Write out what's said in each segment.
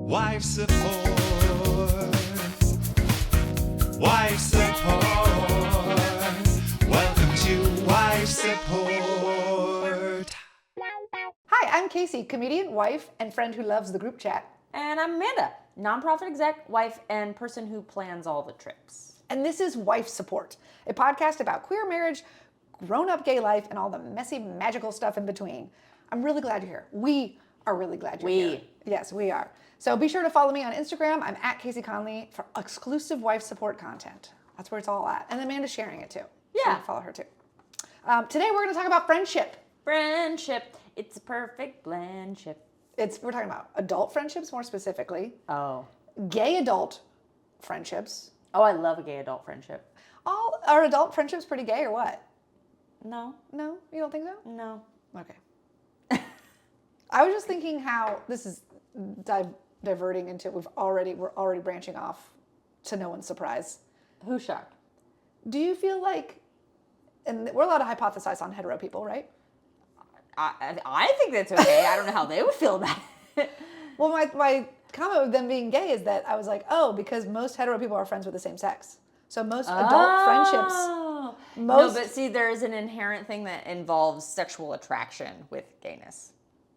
Wife support. Wife support. Welcome to Wife Support. Hi, I'm Kaycee, comedian, wife, and friend who loves the group chat. And I'm Amanda, nonprofit exec, wife, and person who plans all the trips. And this is Wife Support, a podcast about queer marriage, grown-up gay life, and all the messy, magical stuff in between. I'm really glad you're here. We are really glad you're here. Yes, we are. So be sure to follow me on Instagram. I'm at Kaycee Conlee for exclusive wife support content. That's where it's all at. And Amanda's sharing it too. Yeah. So follow her too. Today we're going to talk about friendship. Friendship, it's a perfect blendship. We're talking about adult friendships more specifically. Oh. Gay adult friendships. Oh, I love a gay adult friendship. Are adult friendships pretty gay or what? No. No? You don't think so? No. Okay. I was just thinking how this is diverting into we're already branching off to no one's surprise. Who's shocked? Do you feel like, and we're allowed to hypothesize on hetero people, right? I think that's okay. I don't know how they would feel about it. Well, my comment with them being gay is that I was like, oh, because most hetero people are friends with the same sex. So most adult friendships. No, but see, there's an inherent thing that involves sexual attraction with gayness.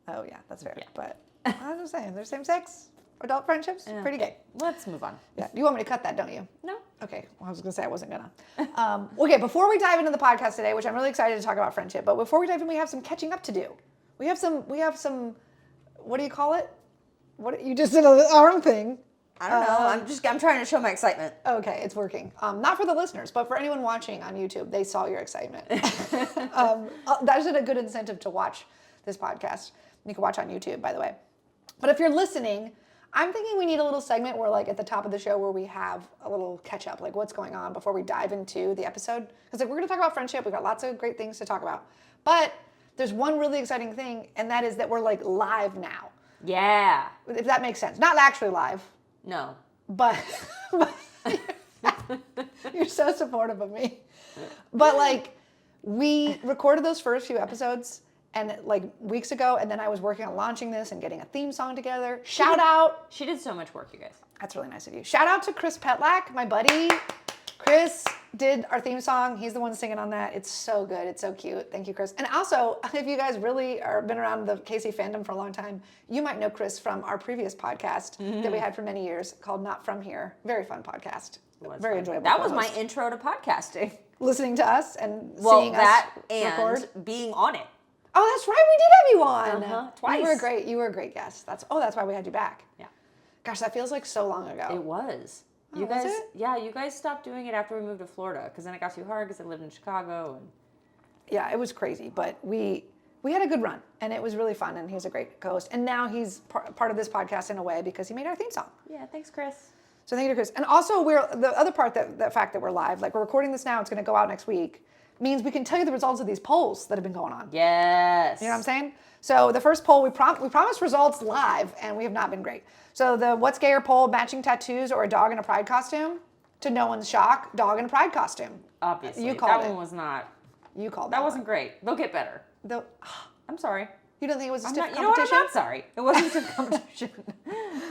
Oh, yeah, that's fair. Yeah. But I was just saying, they're same sex, adult friendships, pretty gay. Let's move on. Yeah. You want me to cut that, don't you? No. Okay. Well, I was going to say I wasn't going to. Okay, before we dive into the podcast today, which I'm really excited to talk about friendship, but before we dive in, we have some catching up to do. We have some, what do you call it? You just did an arm thing. I don't know. I'm trying to show my excitement. Okay, it's working. Not for the listeners, but for anyone watching on YouTube, they saw your excitement. That's a good incentive to watch this podcast. You can watch on YouTube, by the way. But if you're listening, I'm thinking we need a little segment where, like, at the top of the show where we have a little catch up, like what's going on before we dive into the episode. Because we're going to talk about friendship. We've got lots of great things to talk about. But there's one really exciting thing, and that is that we're, like, live now. Yeah. If that makes sense. Not actually live. No. But you're so supportive of me. But, like, we recorded those first few episodes and like weeks ago, and then I was working on launching this and getting a theme song together. Shout out. She did so much work, you guys. That's really nice of you. Shout out to Chris Petlak, my buddy. Chris did our theme song. He's the one singing on that. It's so good. It's so cute. Thank you, Chris. And also, if you guys really are been around the Kaycee fandom for a long time, you might know Chris from our previous podcast that we had for many years called Not From Here. Very fun podcast. Very enjoyable. That was my intro to podcasting. Listening to us and seeing us record. And being on it. Oh, that's right. We did have you on. Twice. You were a great guest. That's why we had you back. Yeah. Gosh, that feels like so long ago. It was. You guys, was it? Yeah, you guys stopped doing it after we moved to Florida because then it got too hard because I lived in Chicago. And yeah, it was crazy, but we had a good run and it was really fun and he was a great co-host. And now he's part of this podcast in a way because he made our theme song. Yeah, thanks, Chris. So thank you to Chris. And also the other part, the fact that we're live, like we're recording this now, it's going to go out next week, means we can tell you the results of these polls that have been going on. Yes. You know what I'm saying? So the first poll, we promised results live, and we have not been great. So the What's Gayer poll, matching tattoos or a dog in a pride costume? To no one's shock, dog in a pride costume. Obviously. You called that it. one was not. You called that wasn't great. They'll get better. I'm sorry. You don't think it was a stiff competition? You know what? I'm not sorry. It wasn't a stiff competition.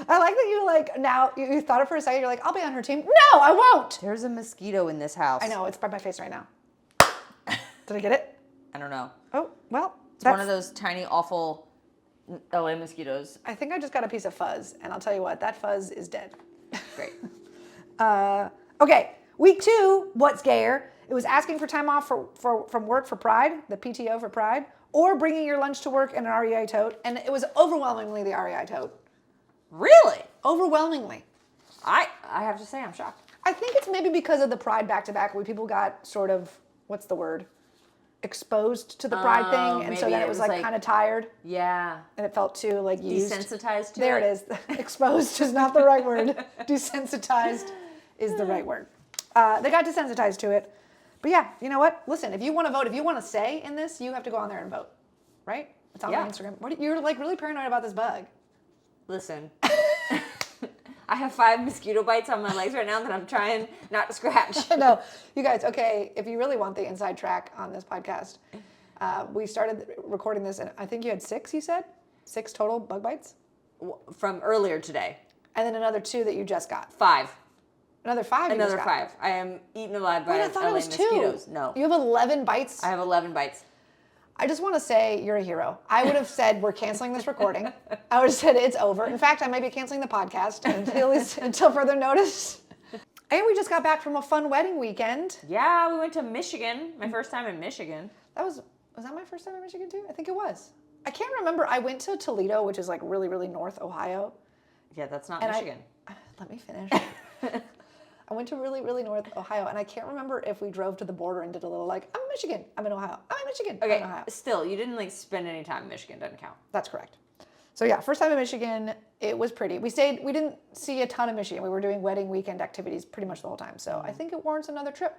I like that now you thought it for a second. You're like, I'll be on her team. No, I won't. There's a mosquito in this house. I know. It's by my face right now. Did I get it? I don't know. Oh, well. It's one of those tiny, awful LA mosquitoes. I think I just got a piece of fuzz, and I'll tell you what, that fuzz is dead. Great. Okay, week 2, What's Gayer? It was asking for time off from work for Pride, the PTO for Pride, or bringing your lunch to work in an REI tote, and it was overwhelmingly the REI tote. Really? Overwhelmingly. I have to say, I'm shocked. I think it's maybe because of the Pride back-to-back where people got sort of, what's the word? Exposed to the Pride thing, and so then it was like kind of tired. Yeah. And it felt too like used. Desensitized to there it is. Exposed is not the right word. Desensitized is the right word. They got desensitized to it. But yeah, you know what? Listen, if you want to vote, if you want to say in this, you have to go on there and vote. Right? It's on my Instagram. You're like really paranoid about this bug. Listen. I have 5 mosquito bites on my legs right now that I'm trying not to scratch. No, you guys, okay, if you really want the inside track on this podcast, we started recording this, and I think you had 6, you said? 6 total bug bites? From earlier today. And then another 2 that you just got. 5. Another 5 you Another just got. 5. I am eaten alive by Wait, I thought it LA was 2. mosquitoes. No. You have 11 bites? I have 11 bites. I just want to say you're a hero. I would have said we're canceling this recording. I would have said it's over. In fact, I may be canceling the podcast until further notice. And we just got back from a fun wedding weekend. Yeah, we went to Michigan. My first time in Michigan. Was that my first time in Michigan too? I think it was. I can't remember. I went to Toledo, which is like really, really north Ohio. Yeah, that's not And Michigan. Let me finish. I went to really, really north Ohio, and I can't remember if we drove to the border and did a little like, I'm in Michigan, I'm in Ohio, I'm in Michigan, I'm in Okay, Ohio. still, you didn't like spend any time in Michigan. Doesn't count. That's correct. So yeah, first time in Michigan, it was pretty. We didn't see a ton of Michigan. We were doing wedding weekend activities pretty much the whole time. So I think it warrants another trip.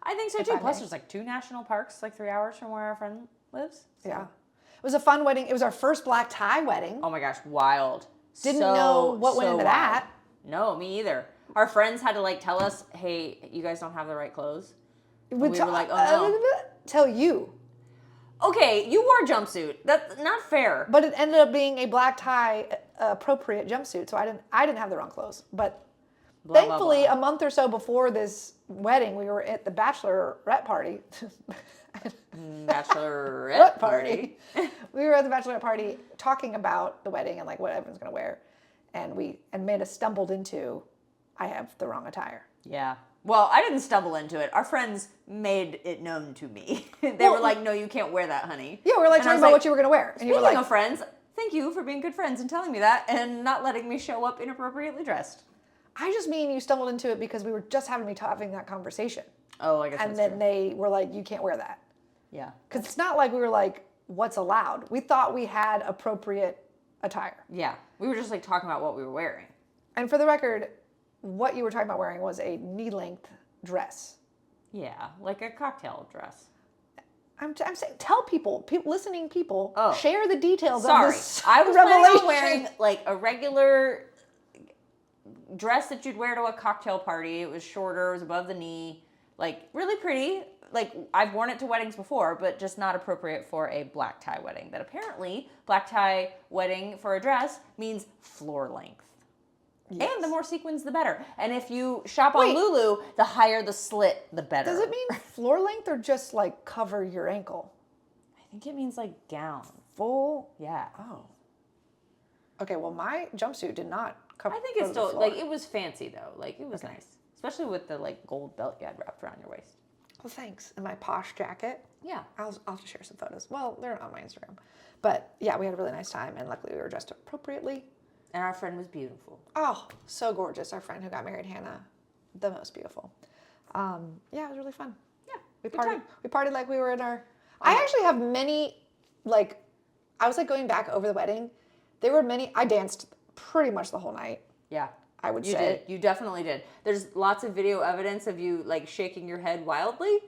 I think so If too. I Plus, may. there's like 2 national parks, like 3 hours from where our friend lives. So. Yeah. It was a fun wedding. It was our first black tie wedding. Oh my gosh, wild. Didn't know what went into wild. that. No, me either. Our friends had to like tell us, hey, you guys don't have the right clothes. And we were like, oh no. Tell you. Okay, you wore a jumpsuit. That's not fair. But it ended up being a black tie appropriate jumpsuit, so I didn't have the wrong clothes. But Blah, thankfully, blah, blah. a month or so before this wedding, we were at the bachelorette party. Bachelorette party. We were at the bachelorette party talking about the wedding and like what everyone's gonna wear, and Amanda stumbled into, I have the wrong attire. Yeah. Well, I didn't stumble into it. Our friends made it known to me. They were like, no, you can't wear that, honey. Yeah, we were like And I talking was about like, what you were gonna wear, and you were Speaking like, of friends, thank you for being good friends and telling me that and not letting me show up inappropriately dressed. I just mean you stumbled into it because we were just having that conversation, Oh, I guess and that's then true. they were like, you can't wear that. Yeah. Because it's not like we were like, what's allowed? We thought we had appropriate attire. Yeah. We were just like talking about what we were wearing. And for the record, what you were talking about wearing was a knee-length dress. Yeah. Like a cocktail dress. I'm saying, tell people, listening people, Oh. share the details of Sorry. this I was planning revelation. on wearing like a regular dress that you'd wear to a cocktail party. It was shorter, it was above the knee, like really pretty. Like I've worn it to weddings before, but just not appropriate for a black tie wedding. That apparently black tie wedding for a dress means floor length. Yes. And the more sequins, the better. And if you shop on Wait. Lulu, the higher the slit, the better. Does it mean floor length or just like cover your ankle? I think it means like gown. Full? Yeah. Oh. Okay, well my jumpsuit did not cover I think it's the still, floor. like, it was fancy though. Like, it was nice. Especially with the, like, gold belt you had wrapped around your waist. Well, thanks. And my posh jacket. Yeah. I'll have to share some photos. Well, they're on my Instagram. But yeah, we had a really nice time, and luckily we were dressed appropriately. And our friend was beautiful. Oh, so gorgeous. Our friend who got married, Hannah, the most beautiful. Yeah, it was really fun. Yeah. We good partied. time. We partied like we were in our. I actually have many, like, I was like going back over the wedding. There were many. I danced pretty much the whole night. Yeah. I would You say. did. You definitely did. There's lots of video evidence of you, like, shaking your head wildly.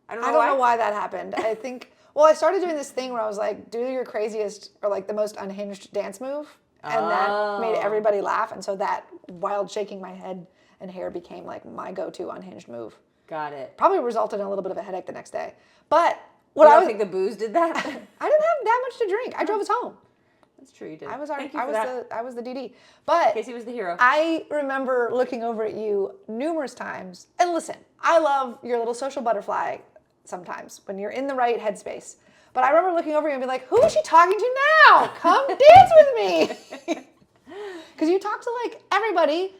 I don't know why that happened. I think. Well, I started doing this thing where I was like, do your craziest or like the most unhinged dance move, and that made everybody laugh. And so that wild shaking my head and hair became like my go-to unhinged move. Got it. Probably resulted in a little bit of a headache the next day. But You don't think the booze did that? I didn't have that much to drink. I drove us home. That's true, you did. I was Thank you for that. I was the DD. But Kaycee was the hero. I remember looking over at you numerous times. And listen, I love your little social butterfly sometimes when you're in the right headspace. But I remember looking over you and being like, who is she talking to now? Come dance with me. Because you talk to like everybody.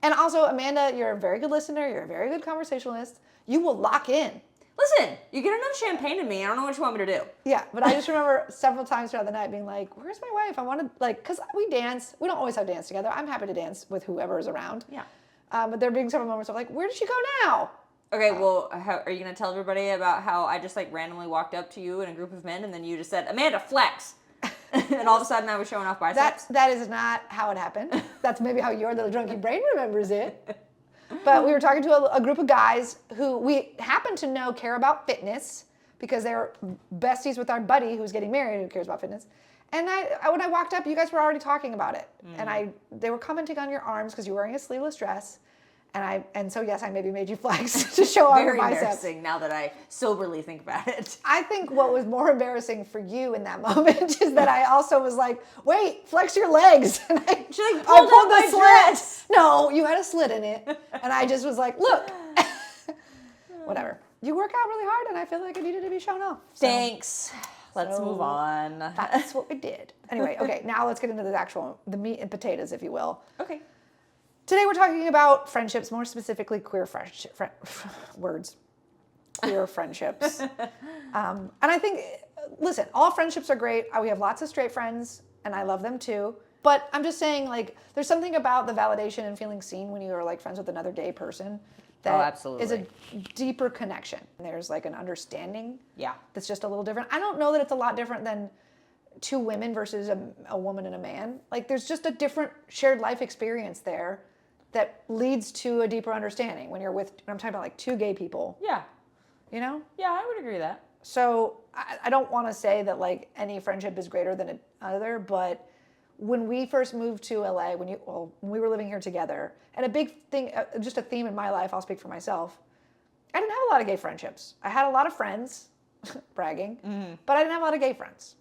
And also, Amanda, you're a very good listener. You're a very good conversationalist. You will lock in. Listen, you get enough champagne in me. I don't know what you want me to do. Yeah, but I just remember several times throughout the night being like, where's my wife? I want to, like, because we dance. We don't always have dance together. I'm happy to dance with whoever is around. Yeah. But there being several moments of like, where did she go now? Okay, well, are you going to tell everybody about how I just, like, randomly walked up to you and a group of men, and then you just said, Amanda, flex. And all of a sudden I was showing off biceps? That is not how it happened. That's maybe how your little drunky brain remembers it. But we were talking to a group of guys who we happen to know care about fitness because they're besties with our buddy who's getting married who cares about fitness. And when I walked up, you guys were already talking about it. And they were commenting on your arms because you were wearing a sleeveless dress. And so yes, I maybe made you flex to show off your Very biceps. embarrassing now that I soberly think about it. I think what was more embarrassing for you in that moment is that I also was like, wait, flex your legs. And I She like pulled out my dress. No, you had a slit in it. And I just was like, look. Whatever. You work out really hard and I feel like it needed to be shown off. So Thanks. Let's move on. that's what we did. Anyway, okay, now let's get into the meat and potatoes, if you will. Okay. Today we're talking about friendships, more specifically queer queer friendships. And I think, listen, all friendships are great. We have lots of straight friends, and I love them too. But I'm just saying, like, there's something about the validation and feeling seen when you are like friends with another gay person that absolutely. is a deeper connection. There's like an understanding that's just a little different. I don't know that it's a lot different than two women versus a woman and a man. Like, there's just a different shared life experience there that leads to a deeper understanding when I'm talking about like two gay people. Yeah. You know? Yeah, I would agree with that. So I don't want to say that like any friendship is greater than another, but when we first moved to LA, when we were living here together, and a big thing, just a theme in my life, I'll speak for myself, I didn't have a lot of gay friendships. I had a lot of friends, bragging, but I didn't have a lot of gay friends.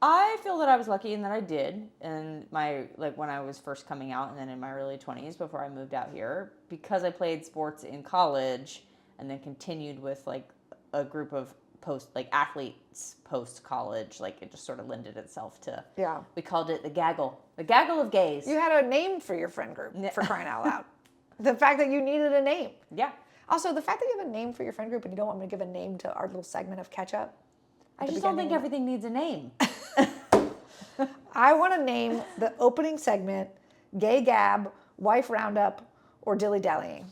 I feel that I was lucky in that I did, and when I was first coming out, and then in my early 20s before I moved out here, because I played sports in college, and then continued with like a group of athletes post college. Like, it just sort of lended itself to. Yeah. We called it the gaggle of gays. You had a name for your friend group, for crying out loud. The fact that you needed a name. Yeah. Also, the fact that you have a name for your friend group and you don't want me to give a name to our little segment of catch up. I just don't think everything needs a name. I want to name the opening segment Gay Gab, Wife Roundup, or Dilly Dallying.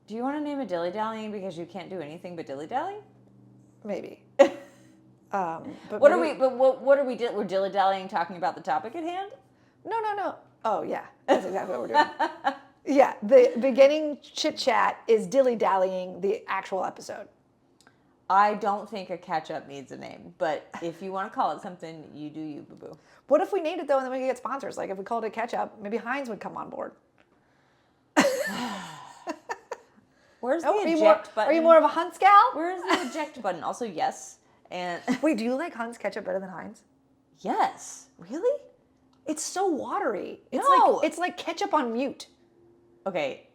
Do you want to name it dilly dallying because you can't do anything but dilly dally? Maybe. But what are we? We're dilly dallying talking about the topic at hand. No. Oh yeah, that's exactly what we're doing. Yeah, the beginning chit chat is dilly dallying the actual episode. I don't think a catch up needs a name, but if you want to call it something, you do you, boo boo. What if we named it though, and then we could get sponsors? Like if we called it catch up, maybe Heinz would come on board. Where's the eject button? Are you more of a Hunt's gal? Where's the eject button? Also, yes. And wait, do you like Hunt's ketchup better than Heinz? Yes. Really? It's so watery. It's like ketchup on mute. Okay.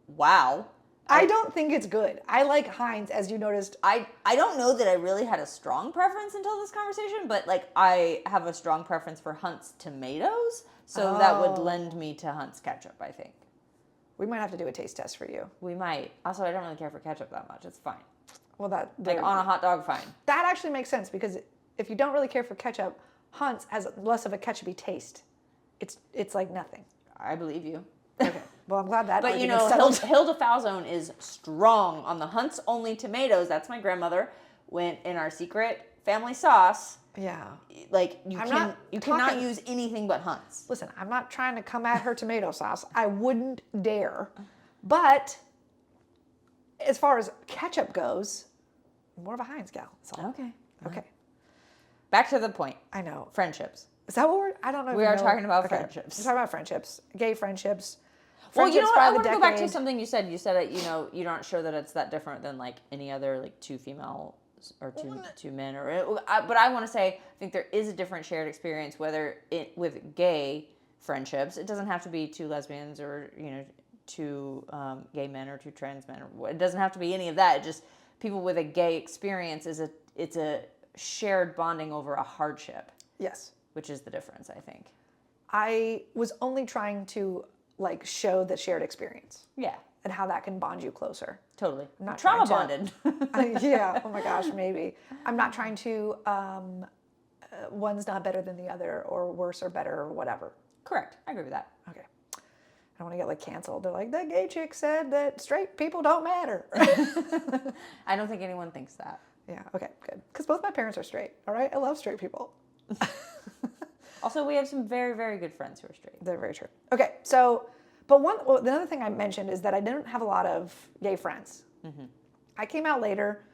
Wow. I don't think it's good. I like Heinz, as you noticed. I don't know that I really had a strong preference until this conversation, but like I have a strong preference for Hunt's tomatoes, so that would lend me to Hunt's ketchup, I think. We might have to do a taste test for you. We might. Also, I don't really care for ketchup that much. It's fine. Well, on a hot dog, fine. That actually makes sense because if you don't really care for ketchup, Hunt's has less of a ketchupy taste. It's like nothing. I believe you. Okay. Well, I'm glad that. But Hilda Falzone is strong on the Hunt's only tomatoes. That's my grandmother. Went in our secret family sauce. Yeah. Like you cannot use anything but Hunt's. Listen, I'm not trying to come at her tomato sauce. I wouldn't dare. But as far as ketchup goes, I'm more of a Heinz gal. Okay. Okay. Back to the point. I know. Friendships. Is that what I don't know. We are talking about friendships. We're talking about friendships. Gay friendships. Well, you know what? I want to go back to something you said. You said that, you're not sure that it's that different than like any other like two female or two men but I want to say I think there is a different shared experience with gay friendships. It doesn't have to be two lesbians or two gay men or two trans men. It doesn't have to be any of that. It just people with a gay experience it's a shared bonding over a hardship. Yes, which is the difference, I think. I was only trying to like show the shared experience. Yeah. And how that can bond you closer. Totally. I'm not trauma bonded. Yeah. Oh my gosh, maybe. I'm not trying to, one's not better than the other or worse or better or whatever. Correct. I agree with that. Okay. I don't want to get like canceled. They're like, that gay chick said that straight people don't matter. I don't think anyone thinks that. Yeah. Okay, good. Because both my parents are straight. All right. I love straight people. Also, we have some very, very good friends who are straight. They're very true. Okay, so, the other thing I mentioned is that I didn't have a lot of gay friends. Mm-hmm. I came out later,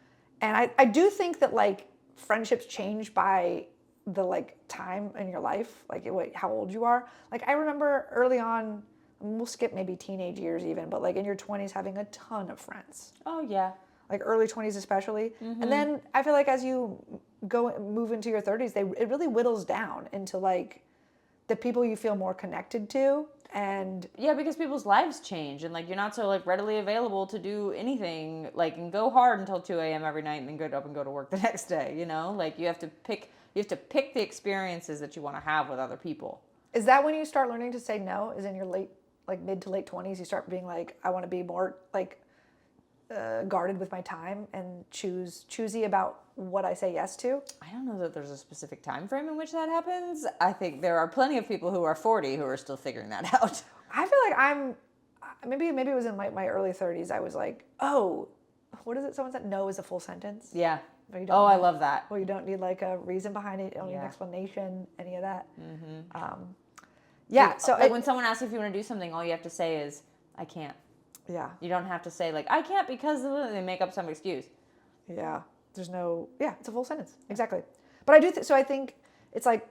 and I do think that, like, friendships change by the, like, time in your life, like, how old you are. Like, I remember early on, we'll skip maybe teenage years even, but like in your 20s having a ton of friends. Oh yeah. Like early 20s especially. And then I feel like as you move into your 30s, it really whittles down into like the people you feel more connected to. And yeah, because people's lives change, and like you're not so like readily available to do anything, like, and go hard until 2 a.m. every night and then get up and go to work the next day, you know? Like you have to pick the experiences that you want to have with other people. is that when you start learning to say no? Is in your mid to late 20s, you start being like, I want to be more like guarded with my time and choosy about what I say yes to? I don't know that there's a specific time frame in which that happens. I think there are plenty of people who are 40 who are still figuring that out. I feel like maybe it was in my early 30s. I was like, oh, what is it? Someone said no is a full sentence. Yeah. I love that. Well, you don't need like a reason behind it. You don't need an Yeah. explanation, any of that. Yeah. So like when someone asks if you want to do something, all you have to say is, I can't. yeah. You don't have to say like, I can't because they make up some excuse. Yeah. It's a full sentence. Exactly. But I do, so I think it's like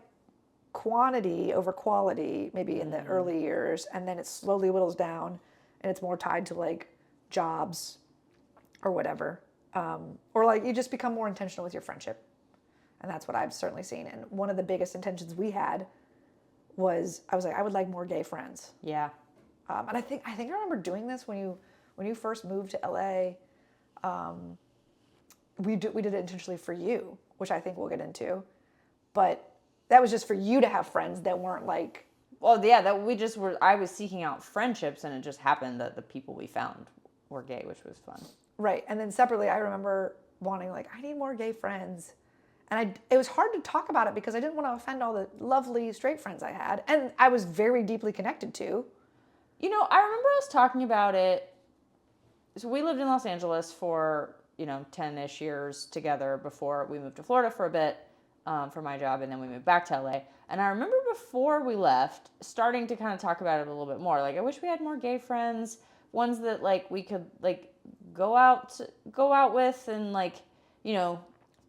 quantity over quality, maybe in the early years, and then it slowly whittles down and it's more tied to like jobs or whatever. Or like you just become more intentional with your friendship. And that's what I've certainly seen. And one of the biggest intentions we had was, I was like, I would like more gay friends. Yeah. And I think I remember doing this when you first moved to LA. We did it intentionally for you, which I think we'll get into. But that was just for you to have friends that weren't like. Well, yeah, I was seeking out friendships, and it just happened that the people we found were gay, which was fun. Right. And then separately, I remember wanting like, I need more gay friends. And it was hard to talk about it because I didn't want to offend all the lovely straight friends I had. And I was very deeply connected to. You know, I remember us talking about it. So we lived in Los Angeles for, 10-ish years together before we moved to Florida for a bit for my job, and then we moved back to LA. And I remember before we left, starting to kind of talk about it a little bit more. Like, I wish we had more gay friends, ones that like we could like go out with, and like,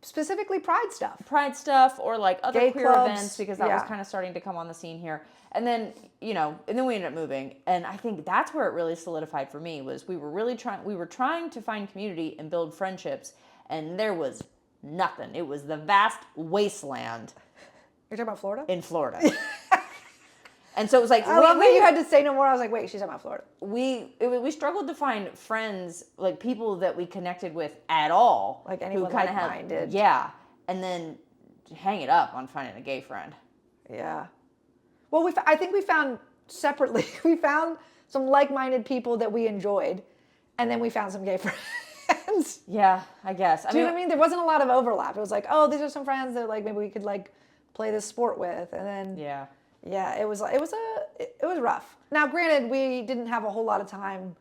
Specifically pride stuff. Or like other Gay queer clubs, events, because that was yeah. kind of starting to come on the scene here. And then, and then we ended up moving. And I think that's where it really solidified for me, was we were trying to find community and build friendships, and there was nothing. It was the vast wasteland. You're talking about Florida? In Florida. And so it was like, I love that you had to say no more. I was like, wait, she's talking about Florida. We struggled to find friends, like people that we connected with at all. Like anyone like-minded. Yeah. And then hang it up on finding a gay friend. Yeah. Well, I think we found separately, we found some like-minded people that we enjoyed, and then we found some gay friends. Yeah, I guess. Do you know what I mean? There wasn't a lot of overlap. It was like, oh, these are some friends that like maybe we could like play this sport with, and then yeah, it was rough. Now, granted, we didn't have a whole lot of time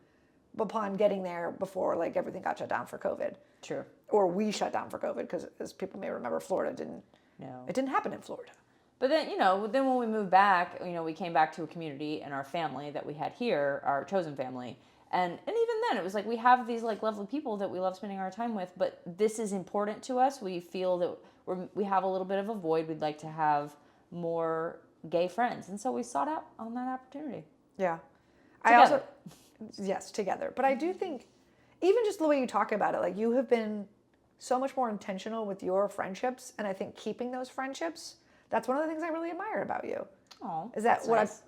upon getting there before like everything got shut down for COVID. True. Or we shut down for COVID, because as people may remember, Florida didn't. No. It didn't happen in Florida. But then, then when we moved back, we came back to a community and our family that we had here, our chosen family. And even then, it was like we have these like lovely people that we love spending our time with, but this is important to us. We feel that we have a little bit of a void. We'd like to have more gay friends. And so we sought out on that opportunity. Yeah. Together. Yes, together. But I do think, even just the way you talk about it, like you have been so much more intentional with your friendships, and I think keeping those friendships, that's one of the things I really admire about you. Oh, is that what nice.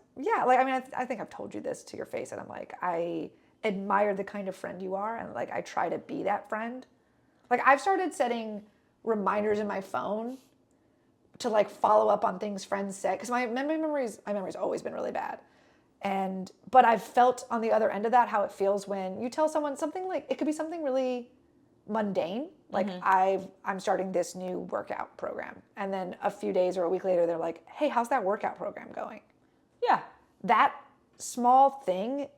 I think I've told you this to your face, and I'm like, I admire the kind of friend you are, and like I try to be that friend. Like I've started setting reminders in my phone to like follow up on things friends said, because my memory's always been really bad. But I've felt on the other end of that how it feels when you tell someone something, like it could be something really mundane, like I'm starting this new workout program, and then a few days or a week later they're like, hey, how's that workout program going? Yeah. That small thing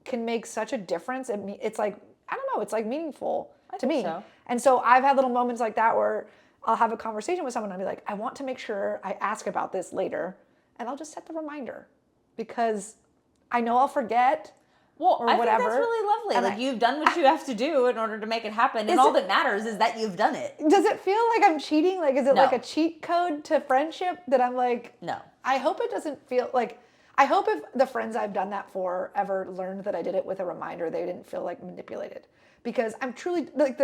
can make such a difference. It's like, I don't know, it's like meaningful to me. So. And so I've had little moments like that where I'll have a conversation with someone and I'll be like, I want to make sure I ask about this later, and I'll just set the reminder because I know I'll forget. Well, I whatever. think that's really lovely. And like you've done what you have to do in order to make it happen, and all that matters is that you've done it. Does it feel like I'm cheating? Like, is it No. like a cheat code to friendship that I'm like? No. I hope it doesn't feel like. I hope if the friends I've done that for ever learned that I did it with a reminder, they didn't feel like manipulated. Because I'm truly, like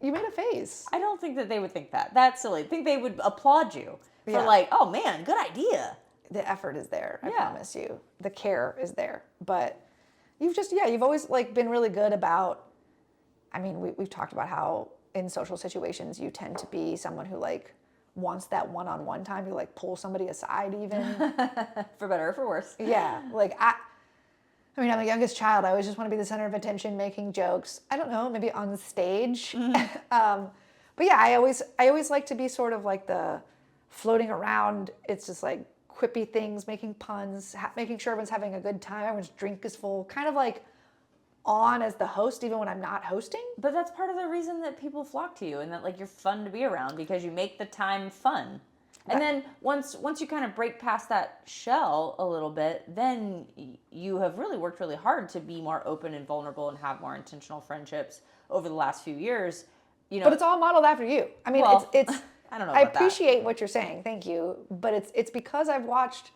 you made a face. I don't think that they would think that. That's silly. I think they would applaud you for Yeah. like, oh man, good idea. The effort is there, I Yeah. promise you. The care is there. But you've always like been really good about, I mean, we've talked about how in social situations you tend to be someone who like wants that one-on-one time. You like pull somebody aside even. For better or for worse. Yeah, like I mean, I'm the youngest child. I always just want to be the center of attention, making jokes. I don't know, maybe on stage. But yeah, I always like to be sort of like the floating around. It's just like quippy things, making puns, making sure everyone's having a good time. Everyone's drink is full. Kind of like on as the host, even when I'm not hosting. But that's part of the reason that people flock to you and that like you're fun to be around because you make the time fun. And then once you kind of break past that shell a little bit, then you have really worked really hard to be more open and vulnerable and have more intentional friendships over the last few years. You know, But it's all modeled after you. I mean, well, it's I don't know. I About appreciate what you're saying. Thank you. But it's because I've watched.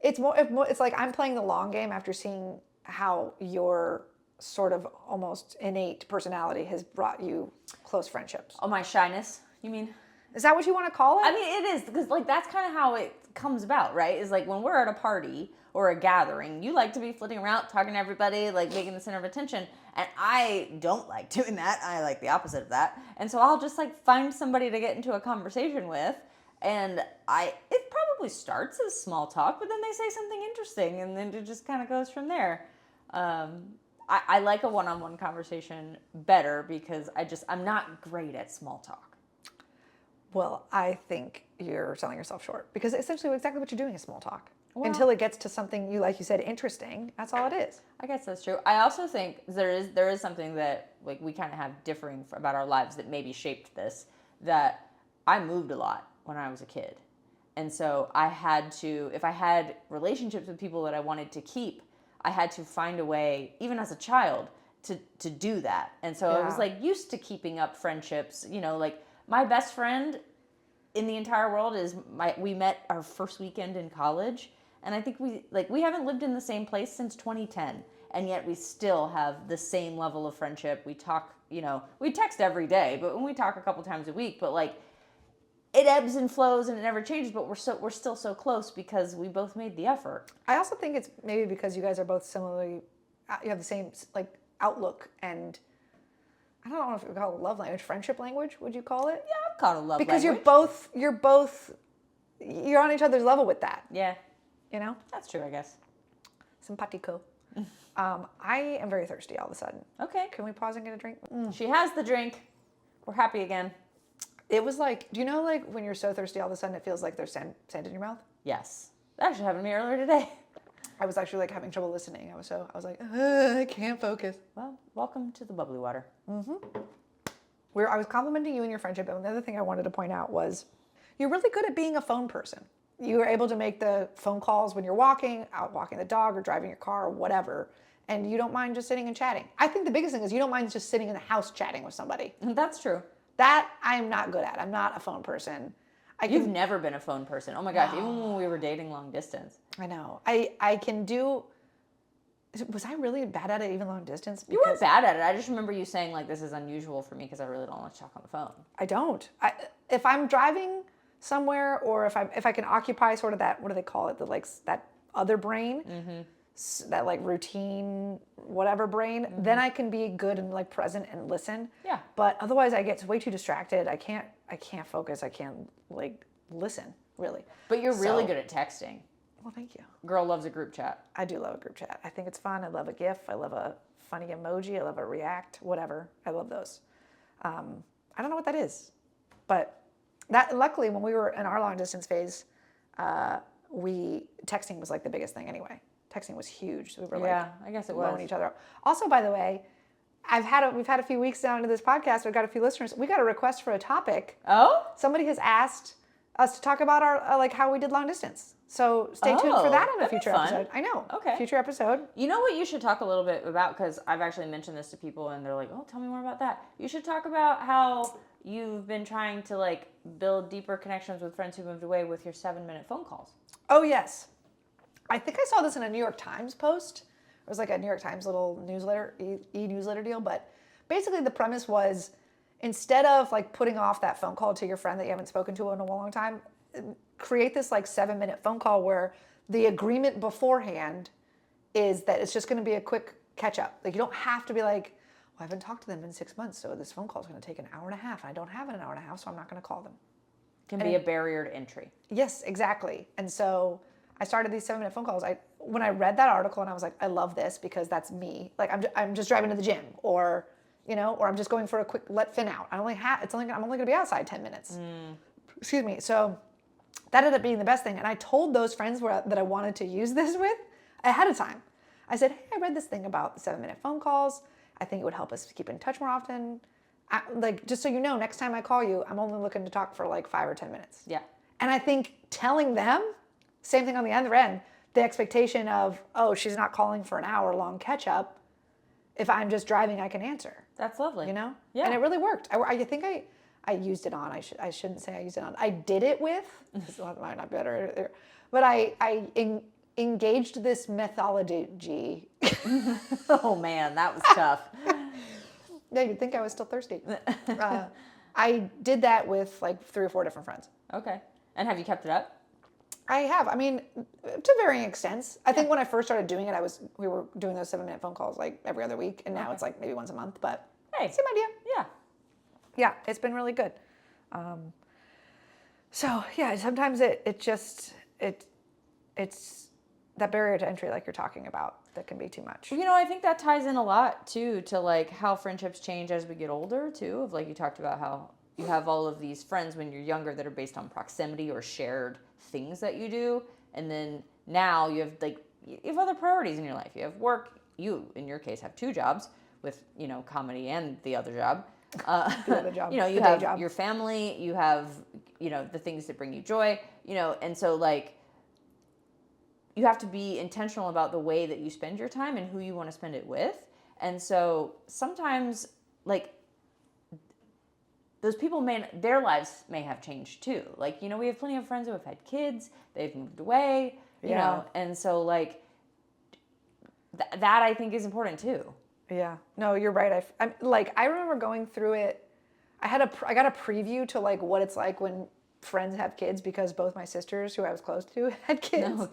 It's more. It's like I'm playing the long game after seeing how your sort of almost innate personality has brought you close friendships. Oh, my shyness, you mean? Is that what you want to call it? I mean, it is because like that's kind of how it comes about, right? Is like when we're at a party or a gathering, you like to be flitting around, talking to everybody, like making the center of attention. And I don't like doing that. I like the opposite of that. And so I'll just like find somebody to get into a conversation with, and it probably starts as small talk, but then they say something interesting, and then it just kind of goes from there. I like a one-on-one conversation better because I'm not great at small talk. Well, I think you're selling yourself short because essentially exactly what you're doing is small talk. Well, Until it gets to something you, like you said, interesting. That's all it is. I guess that's true. I also think there is something that like we kind of have differing about our lives that maybe shaped this. That I moved a lot when I was a kid, and so I had to, if I had relationships with people that I wanted to keep, I had to find a way, even as a child, to do that. And so I was like used to keeping up friendships. You know, like my best friend in the entire world we met our first weekend in college. And I think we haven't lived in the same place since 2010, and yet we still have the same level of friendship. We talk, you know, we text every day, but when we talk a couple times a week, but like it ebbs and flows and it never changes, but we're still so close because we both made the effort. I also think it's maybe because you guys are both similarly, you have the same like outlook and I don't know if you call it love language, friendship language, would you call it? Yeah, I've called it love Because language. you're on each other's level with that. Yeah, You know? that's true, I guess. Simpatico. I am very thirsty all of a sudden. Okay. Can we pause and get a drink? She has the drink. We're happy again. It was like, do you know like when you're so thirsty all of a sudden it feels like there's sand in your mouth? Yes. That actually happened to me earlier today. I was actually like having trouble listening. I was like, I can't focus. Well, welcome to the bubbly water. I was complimenting you and your friendship, and the other thing I wanted to point out was you're really good at being a phone person. You were able to make the phone calls when you're out walking the dog or driving your car or whatever, and you don't mind just sitting and chatting. I think the biggest thing is you don't mind just sitting in the house chatting with somebody. That's true. That I'm not good at. I'm not a phone person. You've never been a phone person. Oh my gosh, even when we were dating long distance. I know. I can do. Was I really bad at it even long distance? You weren't bad at it. I just remember you saying like this is unusual for me because I really don't want to talk on the phone. I don't. If I'm driving somewhere or if I can occupy sort of that, what do they call it? That other brain, that like routine whatever brain, then I can be good and like present and listen. Yeah. But otherwise I get way too distracted. I can't focus. I can't like listen really. But you're really good at texting. Well, thank you. Girl loves a group chat. I do love a group chat. I think it's fun. I love a GIF. I love a funny emoji. I love a react, whatever. I love those. I don't know what that is, but that luckily when we were in our long distance phase, texting was like the biggest thing anyway. Texting was huge. So we were I guess it was. blowing each other up. Also, by the way, we've had a few weeks down into this podcast. We've got a few listeners. We got a request for a topic. Oh? Somebody has asked us to talk about our like how we did long distance. So stay tuned for that on a future episode. I know. Okay. Future episode. You know what you should talk a little bit about, because I've actually mentioned this to people and they're like, oh, tell me more about that. You should talk about how you've been trying to like build deeper connections with friends who moved away with your 7-minute phone calls. Oh, yes. I think I saw this in a New York Times post. It was like a New York Times little newsletter, e-newsletter deal. But basically the premise was, instead of like putting off that phone call to your friend that you haven't spoken to in a long time, create this like 7-minute phone call where the agreement beforehand is that it's just going to be a quick catch up. Like you don't have to be like, well, I haven't talked to them in 6 months, so this phone call is going to take an hour and a half, and I don't have an hour and a half, so I'm not going to call them. Can be a barrier to entry. Yes, exactly. And so I started these 7-minute phone calls. When I read that article and I was like, I love this because that's me. Like I'm just driving to the gym, or I'm just going for a quick let Finn out. I'm only going to be outside 10 minutes. Excuse me. So that ended up being the best thing. And I told those friends that I wanted to use this with ahead of time. I said, hey, I read this thing about the 7-minute phone calls. I think it would help us keep in touch more often. Just so you know, next time I call you, I'm only looking to talk for like 5 or 10 minutes. Yeah. And I think telling them, same thing on the other end, the expectation of, oh, she's not calling for an hour-long catch-up. If I'm just driving, I can answer. That's lovely. Yeah. Yeah. And it really worked. I think I used it on. I shouldn't say I used it on. I did it with. This might not be better. But I engaged this methodology. Oh man, that was tough. Yeah, you'd think I was still thirsty. I did that with like 3 or 4 different friends. Okay. And have you kept it up? I have. I mean, to varying extents. I think when I first started doing it, we were doing those 7-minute phone calls like every other week, and now it's like maybe once a month. But Hey. same idea. Yeah. Yeah, it's been really good. So yeah, sometimes it's that barrier to entry like you're talking about that can be too much. I think that ties in a lot too to like how friendships change as we get older too. Of like you talked about how you have all of these friends when you're younger that are based on proximity or shared things that you do, and then now you have other priorities in your life. You have work. You in your case have 2 jobs with comedy and the other job. The other job. You the have day job. your family. You have the things that bring you joy. And so like. You have to be intentional about the way that you spend your time and who you want to spend it with. And so sometimes like those people their lives may have changed too. Like, we have plenty of friends who have had kids, they've moved away, you know? And so like that I think is important too. Yeah, no, you're right. I remember going through it. I got a preview to like what it's like when friends have kids, because both my sisters who I was close to had kids. No.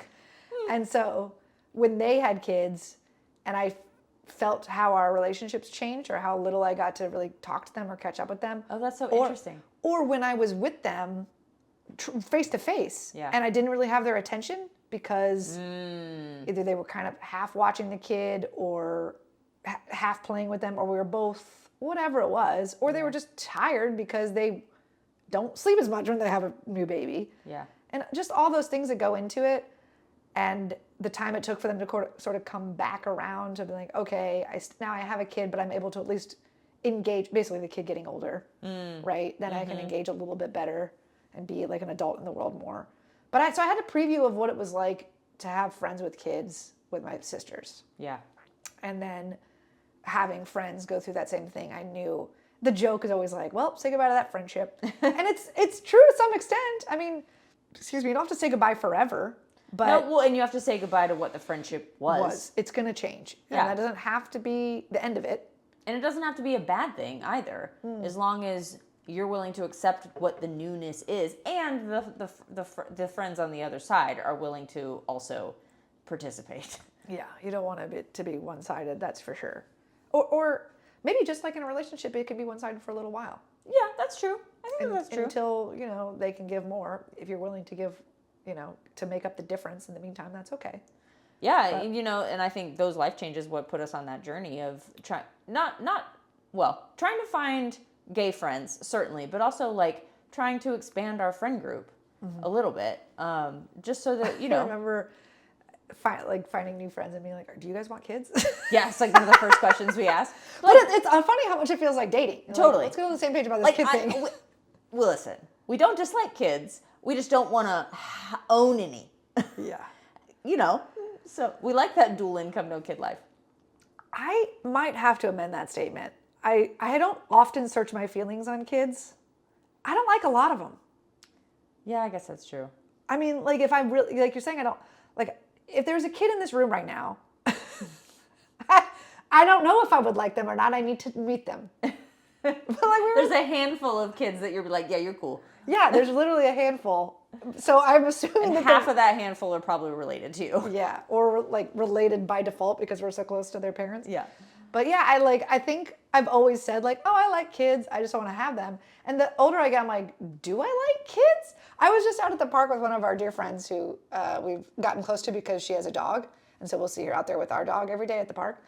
And so when they had kids and I felt how our relationships changed, or how little I got to really talk to them or catch up with them. Oh, that's so interesting. Or when I was with them face to face and I didn't really have their attention because either they were kind of half watching the kid or half playing with them, or we were both, whatever it was, or they were just tired because they don't sleep as much when they have a new baby. Yeah. And just all those things that go into it. And the time it took for them to sort of come back around to be like, okay, now I have a kid, but I'm able to at least engage, basically the kid getting older, right? Then I can engage a little bit better and be like an adult in the world more. But so I had a preview of what it was like to have friends with kids with my sisters. Yeah. And then having friends go through that same thing. I knew the joke is always like, well, say goodbye to that friendship. And it's true to some extent. I mean, excuse me, you don't have to say goodbye forever. But and you have to say goodbye to what the friendship was. It's going to change. Yeah. And that doesn't have to be the end of it. And it doesn't have to be a bad thing either, as long as you're willing to accept what the newness is, and the friends on the other side are willing to also participate. Yeah, you don't want it to be one-sided, that's for sure. Or maybe just like in a relationship, it can be one-sided for a little while. Yeah, that's true. I think that's true. Until, they can give more. If you're willing to give, to make up the difference in the meantime, that's okay. Yeah, and I think those life changes what put us on that journey of trying to find gay friends, certainly, but also like trying to expand our friend group a little bit, just so that, I remember finding new friends and being like, do you guys want kids? Yeah, it's like one of the first questions we ask. But it's funny how much it feels like dating. Totally. Let's get on the same page about this kid thing. Well, listen, we don't dislike kids. We just don't want to own any. Yeah. So we like that dual income, no kid life. I might have to amend that statement. I don't often search my feelings on kids. I don't like a lot of them. Yeah, I guess that's true. I mean, like if I'm really, like you're saying, I don't, like if there's a kid in this room right now, I don't know if I would like them or not. I need to meet them. But like There's a handful of kids that you're like, yeah, you're cool. Yeah, there's literally a handful. So I'm assuming And that half of that handful are probably related to you. yeah, or like related by default because we're so close to their parents. Yeah. But yeah, I think I've always said like, oh, I like kids. I just don't want to have them. And the older I get, I'm like, do I like kids? I was just out at the park with one of our dear friends who we've gotten close to because she has a dog. And so we'll see her out there with our dog every day at the park.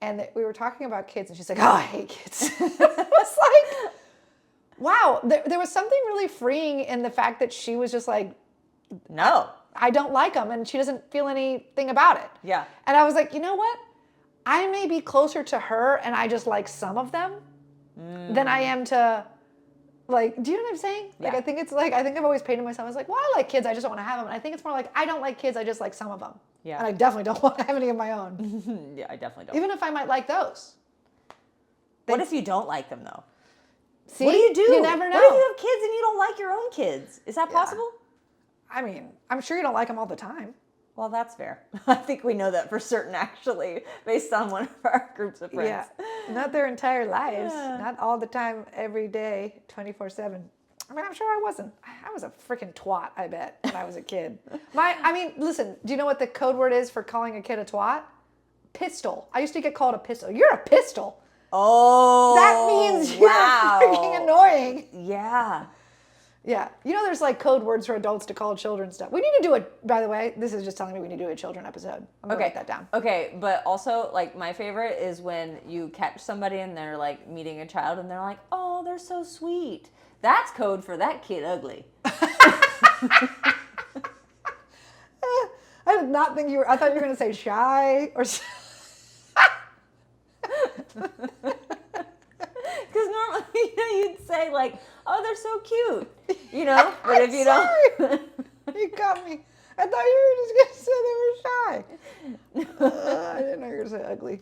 And we were talking about kids and she's like, oh, I hate kids. It was like, wow. There was something really freeing in the fact that she was just like, No. I don't like them. And she doesn't feel anything about it. Yeah. And I was like, you know what? I may be closer to her and I just like some of them than I am to like, do you know what I'm saying? Like, Yeah. I think it's like, I think I've always painted myself as like, well, I like kids. I just don't want to have them. And I think it's more like, I don't like kids. I just like some of them. Yeah. And I definitely don't want to have any of my own. Yeah, I definitely don't. Even if I might like those. What if you don't like them though? See? What do you do? You never know. What if you have kids and you don't like your own kids? Is that possible? I mean, I'm sure you don't like them all the time. Well, that's fair. I think we know that for certain, actually, based on one of our groups of friends. Yeah. Not their entire lives. Yeah. Not all the time, every day, 24/7. I mean, I'm sure I wasn't. I was a freaking twat, I bet, when I was a kid. I mean, listen, do you know what the code word is for calling a kid a twat? Pistol. I used to get called a pistol. You're a pistol. Oh, That means you're freaking annoying. Yeah. Yeah. You know, there's like code words for adults to call children stuff. We need to do it, by the way, this is just telling me we need to do a children episode. I'm going to write that down. Okay, but also, like, my favorite is when you catch somebody and they're, like, meeting a child and they're like, oh, they're so sweet. That's code for that kid ugly. I did not think I thought you were going to say shy or Because normally, you'd say, like, oh, they're so cute. You know? But if you don't... You got me. I thought you were just going to say they were shy. I didn't know you were going to say ugly.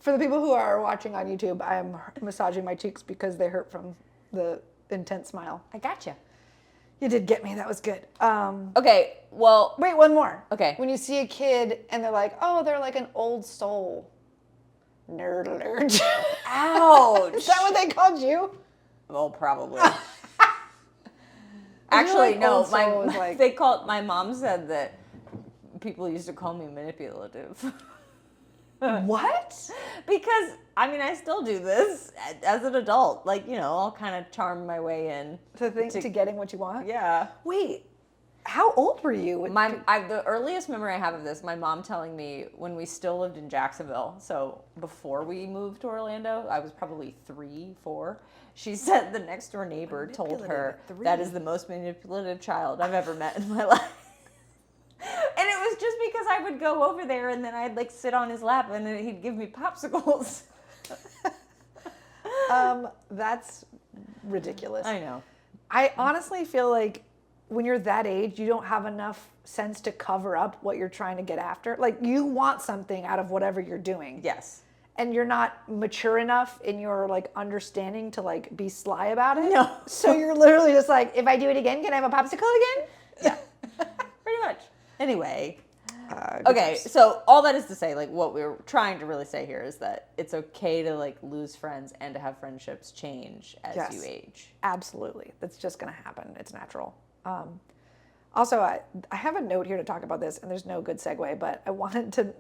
For the people who are watching on YouTube, I am massaging my cheeks because they hurt from the intense smile. I gotcha. You did get me. That was good. Okay, well... Wait, one more. Okay. When you see a kid and they're like, oh, they're like an old soul. Nerd alert. Ouch. Is that what they called you? Well, probably. Actually, like no. old soul is like- My mom said that people used to call me manipulative. What? Because, I mean, I still do this as an adult. Like, you know, I'll kind of charm my way in. To getting what you want? Yeah. Wait, how old were you? The earliest memory I have of this, my mom telling me when we still lived in Jacksonville, so before we moved to Orlando, I was probably 3, 4. She said the next door neighbor told her that is the most manipulative child I've ever met in my life. And it was just because I would go over there and then I'd like sit on his lap and then he'd give me popsicles. That's ridiculous. I know. I honestly feel like when you're that age, you don't have enough sense to cover up what you're trying to get after. Like, you want something out of whatever you're doing. Yes. And you're not mature enough in your like understanding to like be sly about it. No. So you're literally just like, if I do it again, can I have a popsicle again? Yeah. Pretty much. Anyway. Good Okay, times. so all that is to say, like, what we're trying to really say here is that it's okay to, like, lose friends and to have friendships change as Yes. you age. Absolutely. That's just going to happen. It's natural. Also, I have a note here to talk about this, and there's no good segue, but I wanted to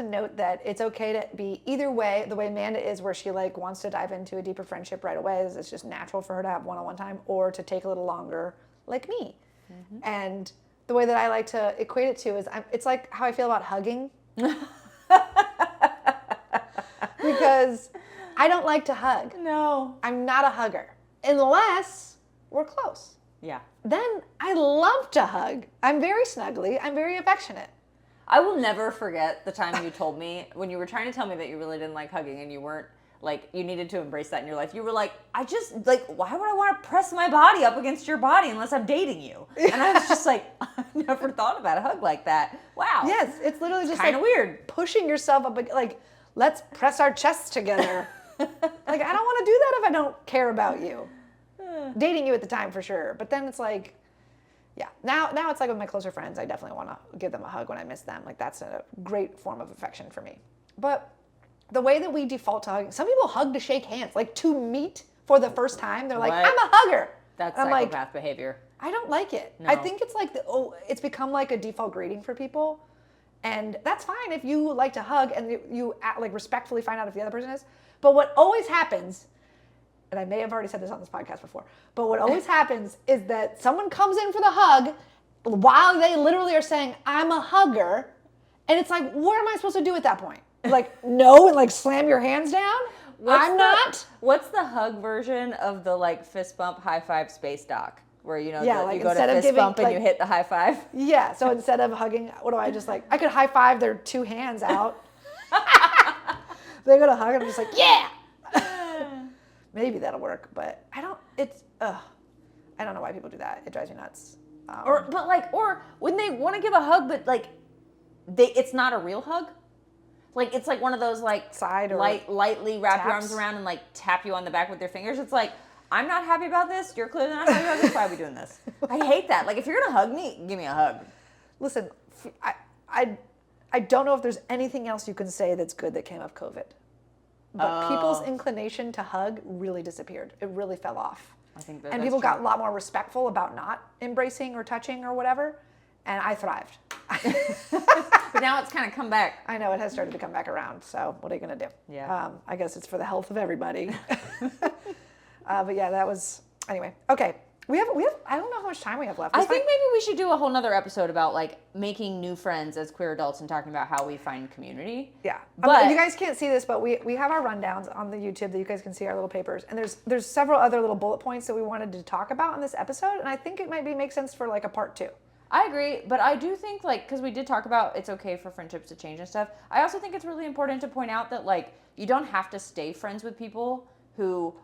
note that it's okay to be either way. The way Amanda is, where she like wants to dive into a deeper friendship right away, is it's just natural for her to have one-on-one time, or to take a little longer, like me. Mm-hmm. And the way that I like to equate it to is, it's like how I feel about hugging. Because I don't like to hug. No. I'm not a hugger unless we're close. Yeah. Then I love to hug. I'm very snuggly. I'm very affectionate. I will never forget the time you told me, when you were trying to tell me that you really didn't like hugging and you weren't, like, you needed to embrace that in your life. You were like, I just, like, why would I want to press my body up against your body unless I'm dating you? And I was just like, I never thought about a hug like that. Wow. Yes, it's literally just kind of like weird. pushing yourself up, like, let's press our chests together. Like, I don't want to do that if I don't care about you. Dating you at the time, for sure. But then it's like, Yeah. Now it's like with my closer friends, I definitely want to give them a hug when I miss them. Like that's a great form of affection for me. But the way that we default to hugging, some people hug to shake hands, like to meet for the first time. They're like, What? I'm a hugger. That's I'm psychopath like, behavior. I don't like it. No. I think it's like, it's become like a default greeting for people. And that's fine if you like to hug and you like respectfully find out if the other person is. But what always happens, and I may have already said this on this podcast before, but what always happens is that someone comes in for the hug while they literally are saying, I'm a hugger. And it's like, what am I supposed to do at that point? Like, no, and like slam your hands down? Not. What's the hug version of the like fist bump, high five, space dock? Where, you know, Yeah, like you go instead to of fist giving, bump and like- you hit the high five? Yeah, so instead of hugging, what do I just like, I could high five their two hands out. They go to hug and I'm just like, yeah. Maybe that'll work, but I don't know why people do that. It drives me nuts. Or when they want to give a hug, but like, it's not a real hug. Like, it's like one of those like Side or lightly wrap your taps. arms around and like tap you on the back with their fingers. It's like, I'm not happy about this. You're clearly not happy about this. Why are we doing this? I hate that. Like, if you're gonna hug me, give me a hug. Listen, I don't know if there's anything else you can say that's good that came of COVID. But people's inclination to hug really disappeared. It really fell off. I think and people got a lot more respectful about not embracing or touching or whatever. And I thrived. But now it's kind of come back. I know it has started to come back around. So what are you going to do? Yeah. I guess it's for the health of everybody. But yeah, that was, anyway. Okay. We have, I don't know how much time we have left. I think maybe we should do a whole nother episode about like making new friends as queer adults and talking about how we find community. Yeah. But you guys can't see this, but we have our rundowns on the YouTube that you guys can see our little papers. And there's several other little bullet points that we wanted to talk about in this episode. And I think it might make sense for like a part 2. I agree, but I do think like, because we did talk about it's okay for friendships to change and stuff. I also think it's really important to point out that like you don't have to stay friends with people who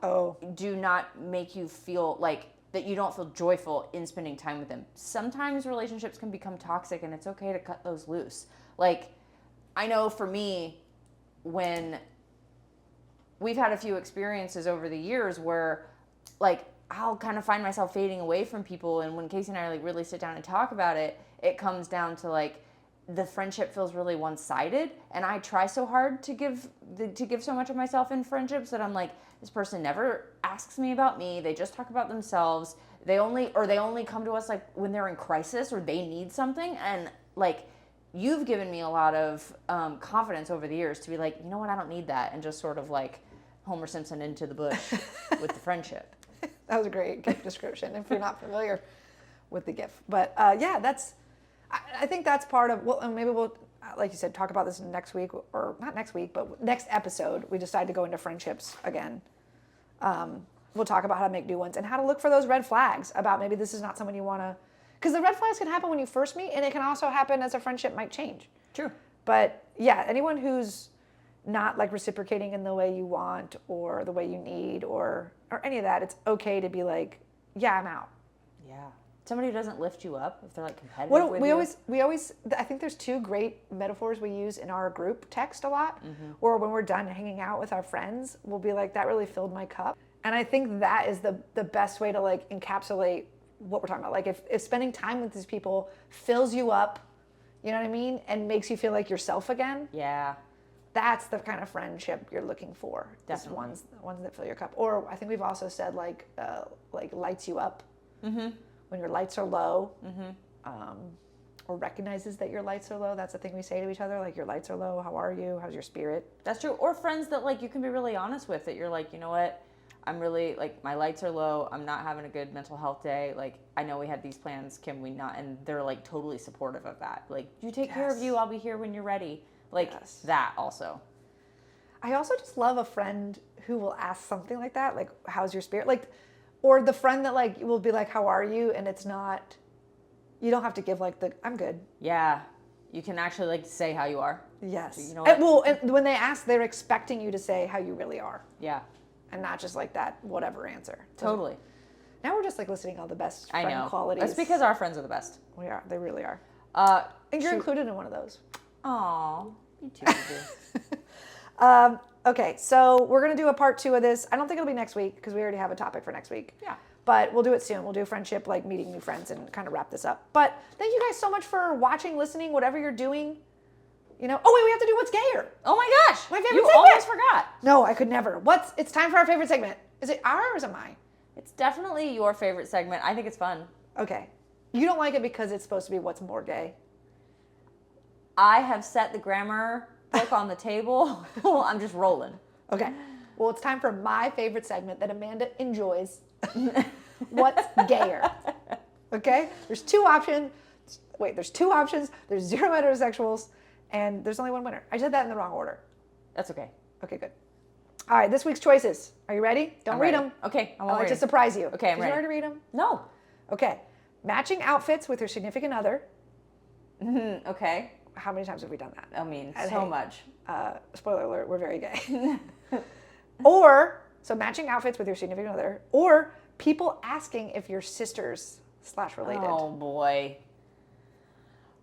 do not make you feel like that you don't feel joyful in spending time with them. Sometimes relationships can become toxic and it's okay to cut those loose. Like, I know for me, when we've had a few experiences over the years where like I'll kind of find myself fading away from people, and when Kaycee and I like really sit down and talk about it, it comes down to like the friendship feels really one-sided, and I try so hard to give so much of myself in friendships that I'm like, this person never asks me about me. They just talk about themselves. They only come to us like when they're in crisis or they need something. And like, you've given me a lot of confidence over the years to be like, you know what, I don't need that, and just sort of like Homer Simpson into the bush with the friendship. That was a great GIF description if you're not familiar with the GIF. But yeah, I think that's part of, well, and maybe we'll, like you said, talk about this next week, or not next week, but next episode, we decide to go into friendships again. We'll talk about how to make new ones and how to look for those red flags about maybe this is not someone you want to, because the red flags can happen when you first meet, and it can also happen as a friendship might change. True. But yeah, anyone who's not like reciprocating in the way you want or the way you need or any of that, it's okay to be like, yeah, I'm out. Yeah. Somebody who doesn't lift you up, if they're like competitive with you. We always, I think there's 2 great metaphors we use in our group text a lot, or when we're done hanging out with our friends, we'll be like, that really filled my cup. And I think that is the best way to like encapsulate what we're talking about. Like if spending time with these people fills you up, you know what I mean? And makes you feel like yourself again. Yeah. That's the kind of friendship you're looking for. Definitely. Ones that fill your cup. Or I think we've also said like lights you up. Mm-hmm. When your lights are low, or recognizes that your lights are low. That's the thing we say to each other, like, your lights are low, how are you, how's your spirit? That's true. Or friends that like you can be really honest with, that you're like, you know what, I'm really like, my lights are low, I'm not having a good mental health day, like I know we had these plans, can we not? And they're like totally supportive of that. Like, you take care of you, I'll be here when you're ready. Like that also. I also just love a friend who will ask something like that, like, how's your spirit? Like, or the friend that like will be like, how are you? And it's not, you don't have to give like I'm good. Yeah. You can actually like say how you are. Yes. You know what? And when they ask, they're expecting you to say how you really are. Yeah. And not just like that whatever answer. Totally. Now we're just like listing all the best friend qualities. That's because our friends are the best. We are. They really are. And you're included in one of those. Aw, you too. Okay, so we're going to do a part 2 of this. I don't think it'll be next week because we already have a topic for next week. Yeah. But we'll do it soon. We'll do friendship, like meeting new friends, and kind of wrap this up. But thank you guys so much for watching, listening, whatever you're doing. You know, oh wait, we have to do What's Gayer. Oh my gosh. My favorite you segment. almost forgot. No, I could never. It's time for our favorite segment. Is it ours or is it mine? It's definitely your favorite segment. I think it's fun. Okay. You don't like it because it's supposed to be what's more gay. I have set the grammar book on the table. I'm just rolling. Okay. Well, it's time for my favorite segment that Amanda enjoys. What's gayer? Okay? There's two options. There's 0 heterosexuals, and there's only one winner. I said that in the wrong order. That's okay. Okay, good. All right, this week's choices. Are you ready? Don't read them. Okay, I like to surprise you. Okay, I'm ready. Did you already read them? No. Okay. Matching outfits with your significant other. Okay. How many times have we done that? I mean, And so hey, much. Spoiler alert, we're very gay. So matching outfits with your significant other, or people asking if you're sisters/related. Oh boy.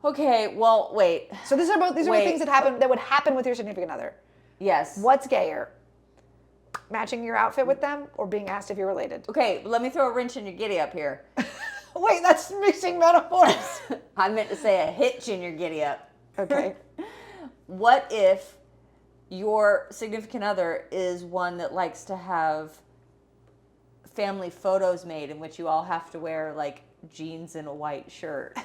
Okay, well, wait. So these are things that would happen with your significant other. Yes. What's gayer? Matching your outfit with them or being asked if you're related? Okay, let me throw a wrench in your giddy up here. Wait, that's mixing metaphors. I meant to say a hitch in your giddy up. Okay. What if your significant other is one that likes to have family photos made in which you all have to wear like jeans and a white shirt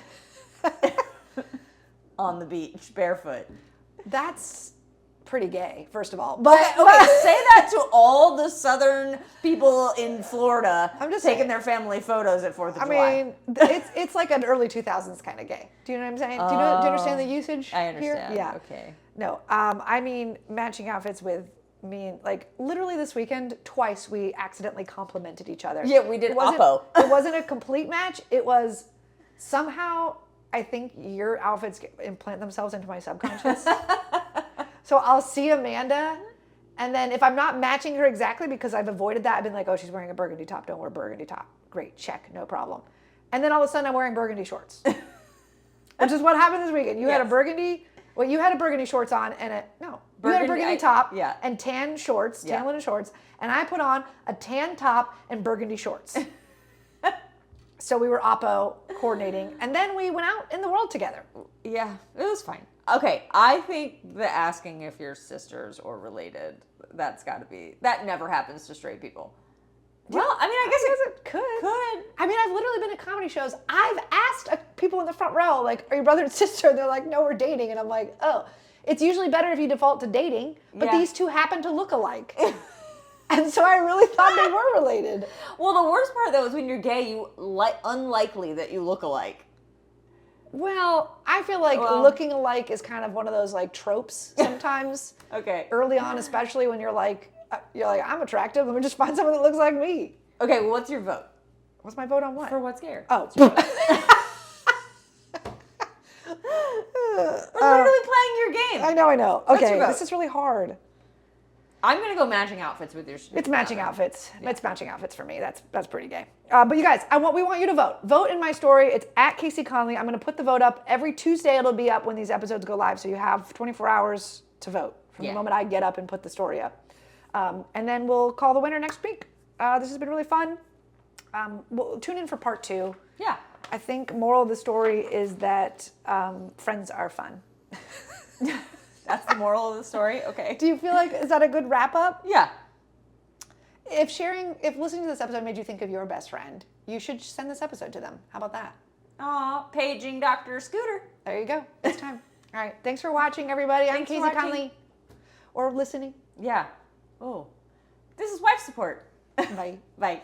on the beach barefoot? That's pretty gay, first of all. Okay, say that to all the southern people in Florida. I'm just taking saying. their family photos at 4th of I July. mean, it's like an early 2000s kind of gay. Do you know what I'm saying? Do you understand the usage? I understand. Here? Yeah. Okay. No, I mean matching outfits with me. Like literally this weekend, twice we accidentally complimented each other. Yeah, we did Oppo. It wasn't a complete match. It was somehow. I think your outfits implant themselves into my subconscious. So I'll see Amanda, and then if I'm not matching her exactly because I've avoided that, I've been like, oh, she's wearing a burgundy top. Don't wear a burgundy top. Great, check, no problem. And then all of a sudden I'm wearing burgundy shorts, which is what happened this weekend. You had a burgundy. Well, you had a burgundy shorts on and you had a burgundy top and tan shorts, tan linen shorts, and I put on a tan top and burgundy shorts. So we were oppo coordinating, and then we went out in the world together. Yeah, it was fine. Okay, I think the asking if you're sisters or related, that never happens to straight people. Well, I mean, I guess it could. I mean, I've literally been at comedy shows. I've asked people in the front row, like, are you brother and sister? And they're like, no, we're dating. And I'm like, oh, it's usually better if you default to dating, but these two happen to look alike. And so I really thought they were related. Well, the worst part, though, is when you're gay, unlikely that you look alike. Well, I feel like looking alike is kind of one of those like tropes sometimes. Okay. Early on, especially when you're like, I'm attractive. Let me just find someone that looks like me. Okay, well, what's your vote? What's my vote on what? For What's Gayer? Oh. We're literally playing your game. I know. Okay, your vote? this is really hard. I'm going to go matching outfits with your... It's matching outfits. Yeah. It's matching outfits for me. That's pretty gay. But you guys, we want you to vote. Vote in my story. It's at Kaycee Conlee. I'm going to put the vote up. Every Tuesday it'll be up when these episodes go live. So you have 24 hours to vote from the moment I get up and put the story up. And then we'll call the winner next week. This has been really fun. We'll tune in for part 2. Yeah. I think moral of the story is that friends are fun. That's the moral of the story? Okay. Do you feel like, is that a good wrap up? Yeah. If listening to this episode made you think of your best friend, you should send this episode to them. How about that? Aw, paging Dr. Scooter. There you go. It's time. All right. Thanks for watching, everybody. I'm Kaycee Conlee. Or listening. Yeah. Oh. This is wife support. Bye. Bye.